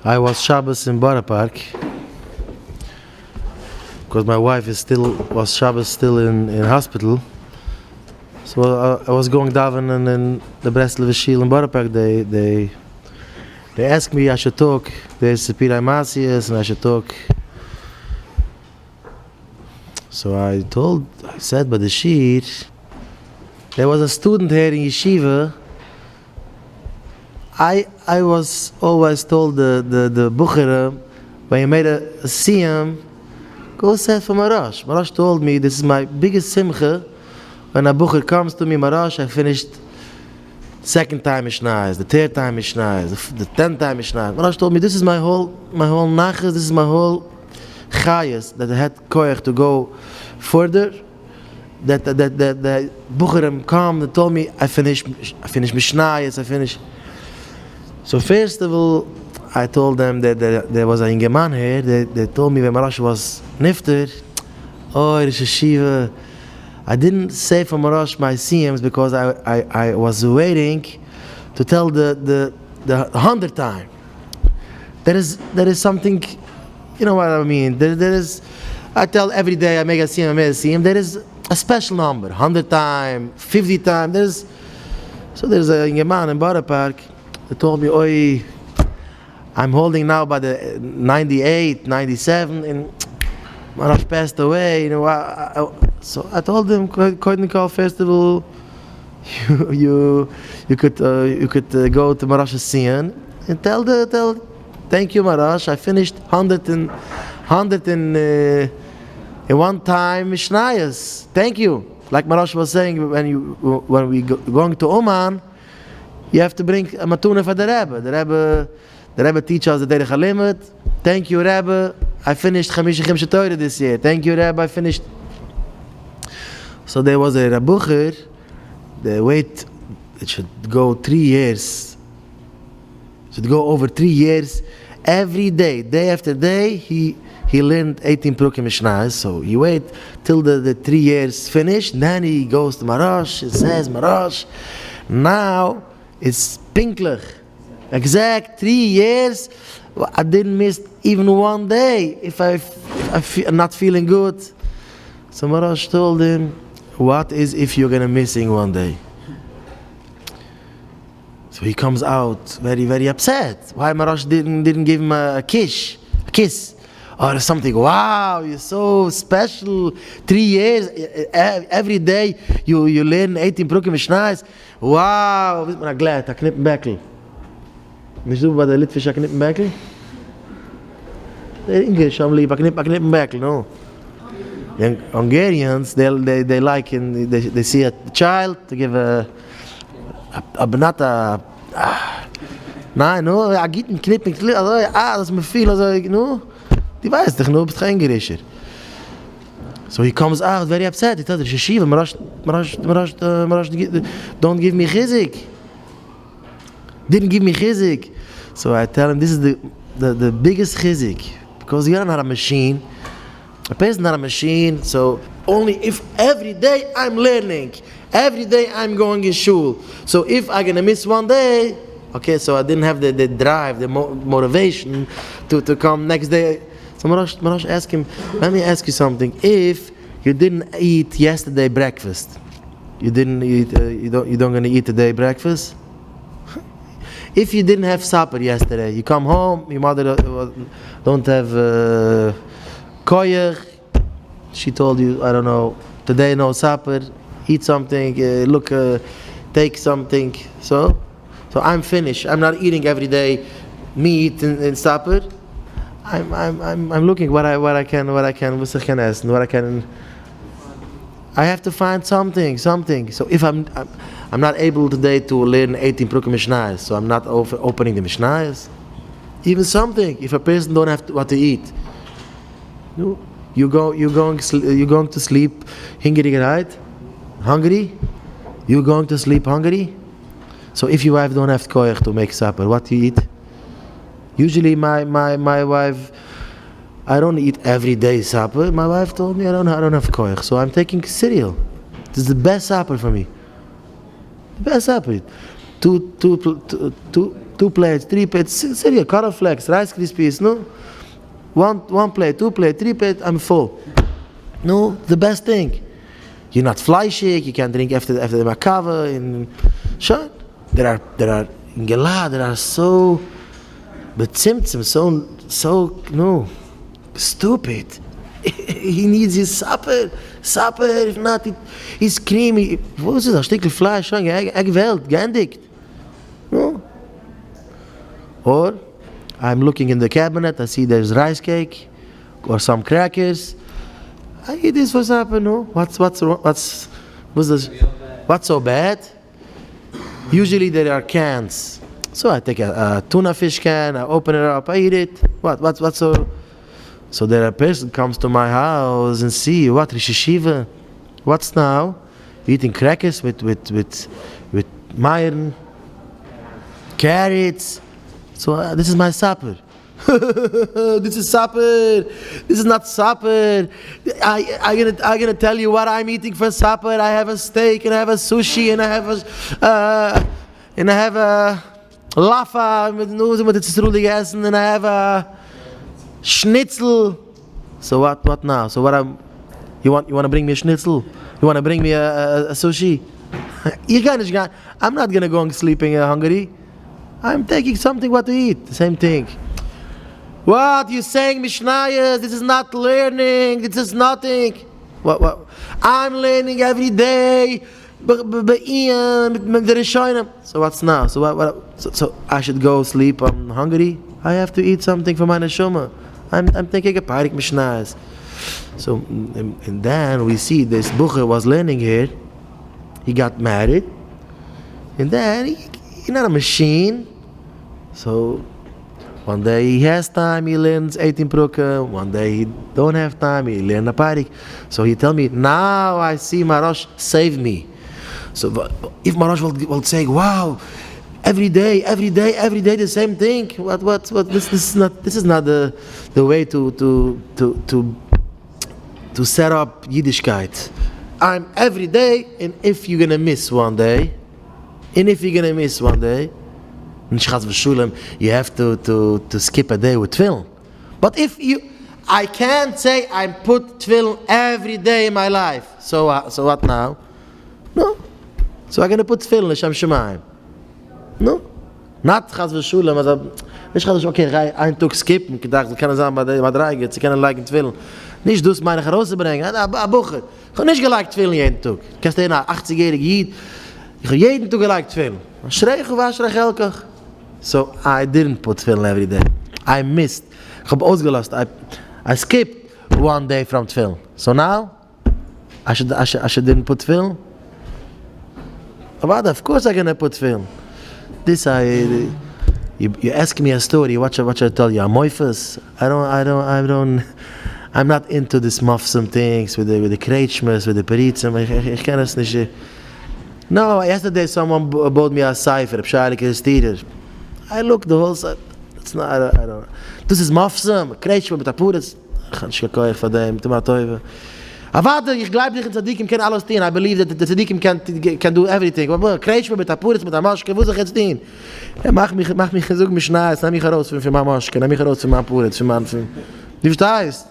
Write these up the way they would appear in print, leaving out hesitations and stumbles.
I was Shabbos in Borough Park because my wife was Shabbos still in hospital. So I was going daven, and in the Breslev shul in Borough Park they asked me I should talk. There's Pirai Masias and I should talk. So I said by the sheet, there was a student here in yeshiva. I was always told the Bukhara, when you made a siyam, go say for Marash. Marash told me this is my biggest simcha. When a Bukhar comes to me, Marash, I finished second time Mishnayos, the third time Mishnayos, the 10th time Mishnayos. Marash told me this is my whole nachas, this is my whole chayas, that I had koyach to go further. That Bukharim come and told me I finished Mishnayos, I finished. So first of all, I told them that there was a young man here. They told me when Marash was nifter, oh, Rosh Hashiva. I didn't say for Marash my siyams because I was waiting to tell the 100th time. There is something, you know what I mean. There is. I tell every day I make a siyam, There is a special number, 100 time, 50 time. There's a young man in Borough Park. They told me, oi, I'm holding now by the 98, 97, and Marash passed away. You know, so I told them, Koidnikov Festival, you could go to Marash's Sian and tell thank you Marash. I finished 100 in one time Mishnayos. Thank you. Like Marash was saying, when we going to Oman, you have to bring a matuna for the Rebbe. The Rebbe teaches us the Derech HaLimud. Thank you, Rebbe. I finished Chamish Chimshe Torah this year. Thank you, Rebbe. I finished. So there was a Rabbucher. It should go 3 years. It should go over 3 years. Every day after day, he learned 18 Prukim Mishnayos. So he wait till the 3 years finished. Then he goes to Marash. He says, Marash, now it's pinklich. Exact 3 years. I didn't miss even one day if I'm not feeling good. So Marash told him, what is if you're gonna missing one day? So he comes out very, very upset. Why Marash didn't give him a kiss or something? Wow, you're so special. 3 years, every day you learn 18 Prukim Mishnayos. Wow, bist man glad, a Knippenbeckel. Nicht so bei der Litwische Knippenbeckel? The English, I'm lieb, a Knippenbeckel, no. Young Hungarians, they like, they see a child to give a banata. Nein, no, a gitten Knippen, das ist mir viel, also, no. Die weiß doch, no, bist kein Gerischer. So he comes out very upset. He tells the Yeshiva, Marash, don't give me chizik. Didn't give me chizik. So I tell him this is the biggest chizik, because you're not a machine. A person is not a machine. So only if every day I'm learning, every day I'm going in shul. So if I'm gonna miss one day, okay, so I didn't have the drive, the motivation to come next day. So Marash asked him, let me ask you something. If you didn't eat yesterday breakfast, you didn't eat, you don't gonna eat today breakfast? If you didn't have supper yesterday, you come home, your mother don't have koyach, she told you, I don't know, today no supper, eat something, take something. So I'm finished. I'm not eating every day meat and supper. I'm looking what I can I have to find something. So if I'm not able today to learn 18 Prukim Mishnayos, so I'm not opening the Mishnayos. Even something. If a person don't have what to eat, you're going to sleep hungry, right? Hungry? You're going to sleep hungry. So if your wife don't have koyach to make supper, what do you eat? Usually my wife, I don't eat every day supper. My wife told me I don't have koyach, so I'm taking cereal. This is the best supper for me. The best supper. Two 2 plates, 3 plates, serious, cornflakes, Rice Krispies, no? One plate, 2 plate, 3 plate, I'm full. No, the best thing. You're not fleischig, you can drink after the makava, and sure. There are in Gelad, there are so betzimtzim, so no, stupid. He needs his supper, if not, he's creamy. Wo ist das? Ein Stückchen Fleisch, gewählt, geendigt. No? Or, I'm looking in the cabinet, I see there's rice cake, or some crackers. I eat this for supper, no? What's so bad? Usually there are cans. So I take a tuna fish can, I open it up, I eat it. What's so? So there a person comes to my house and see, what, Rosh Hashiva? What's now? Eating crackers with Meyer, carrots. So this is my supper. This is supper. This is not supper. I'm gonna tell you what I'm eating for supper. I have a steak and I have a sushi and I have a Laffa mit Nudeln mit Zitrone gegessen and I have a Schnitzel. So what now? So you want to bring me a Schnitzel? You want to bring me a sushi? I'm not gonna go sleeping hungry. I'm taking something what to eat. The same thing. What you saying, Mishnayos? This is not learning. This is nothing. What? I'm learning every day. So what's now? So I should go sleep. I'm hungry. I have to eat something for my neshama. I'm thinking a parik Mishnayos. So and then we see this Bucher was learning here. He got married, and then he's not a machine. So one day he has time, he learns 18 Pruka. One day he don't have time, he learns a parik. So he tell me, now I see Marosh save me. So if Marosh will say, wow, every day the same thing. What? This is not the way to set up Yiddishkeit. I'm every day, and if you're gonna miss one day, you have to skip a day with tefillin. But I can't say I put tefillin every day in my life. So what now? No. So I'm gonna put tefillin l'shem shemayim. No. Not chas v'shulam. Nicht chas okay, ein Tag skippen. Gedacht, ich kann sagen, bei der Madreige, sie können liken tefillin. Nicht dus meine herauszubringen. A Bucher. Ich habe nicht geliked tefillin jeden Tag. Kannst du einen 80-jährigen Jid? Ich habe jeden Tag geliked tefillin. Schreich elkach. So I didn't put tefillin every day. I missed. Ich habe ausgelost. I skipped one day from tefillin. So now I should didn't put tefillin. But of course I'm gonna put tefillin. This you ask me a story. What should I tell you? I'm moifus. I'm not into this muffsum things with the kretschmas, with the peritzim. Ich kann es nicht. No, yesterday someone bought me a cipher, I looked the whole side. It's not, I don't know. This is mafsam, kretschma mit apuris. Ich kann nicht gekocht von dem, tu mal teufel. Aber ich glaube nicht, Tzadikim kann alles tun. I believe that the Tzadikim can do everything. Aber kretschma mit apuris, mit amaschke, wo soll ich jetzt tun? Mach mich so mich nahe, nimm mich heraus für meine Amaschke, nimm mich heraus für meine apuris, für mein... Du verstehst?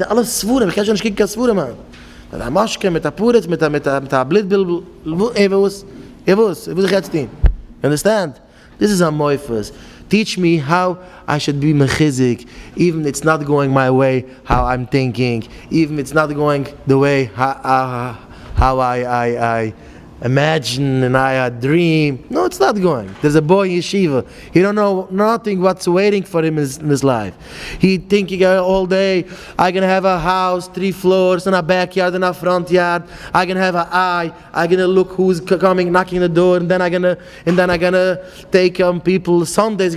Alles Svura, ich kann schon nicht kicken Svura, man. Mit der Maschke, mit der Puritz, mit der Blitbill, was ich jetzt tun? Understand? This is a moifus. Teach me how I should be mechizik, even it's not going my way, how I'm thinking, even it's not going the way how I imagine and I dream. No, it's not going. There's a boy in yeshiva. He don't know nothing what's waiting for him in his life. He thinking all day, I'm gonna have a house, 3 floors, and a backyard and a front yard. I'm gonna have an eye. I'm gonna look who's coming, knocking the door, and then I'm gonna take people. Sundays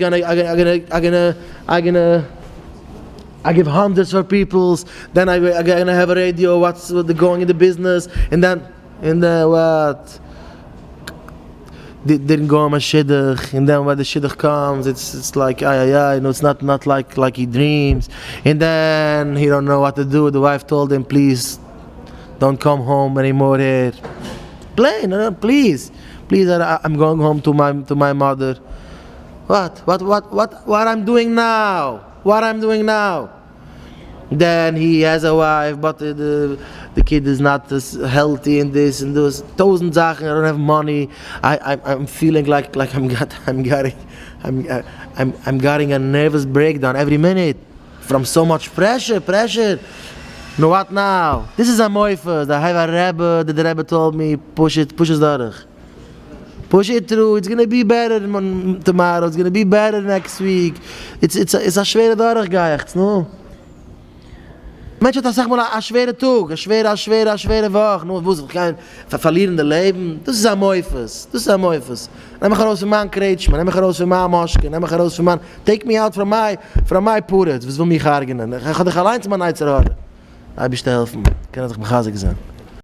I give hundreds for peoples. Then I'm gonna have a radio. What's going in the business, and then what? Didn't go on a shidduch, and then when the shidduch comes, it's like no, it's not like he dreams, and then he don't know what to do. The wife told him, please, don't come home anymore here. No, please, I'm going home to my mother. What I'm doing now? What I'm doing now? Then he has a wife, but the kid is not as healthy and this and those. 1000 Sachen. I don't have money. I'm feeling like I'm getting a nervous breakdown every minute from so much pressure. No, what now? This is a moifas. I have a Rebbe that the Rebbe told me push it durch. Push it through. It's gonna be better tomorrow. It's gonna be better next week. It's a schwere Durchgeist, no. Mensch hat sag mal a schwere Tag, a schwere Woche, nur wo kein verlierende Leben. Das ist a moifas. Nimm mich raus von meinem Kretschmann, nimm mich raus von meinem Moschke, nimm mich raus von meinem... Take me out from my Puret, was will mich hergenen. Ich kann dich allein zu meinem Eizer hören. Da hab ich dir helfen. Kann ich mich gesehen.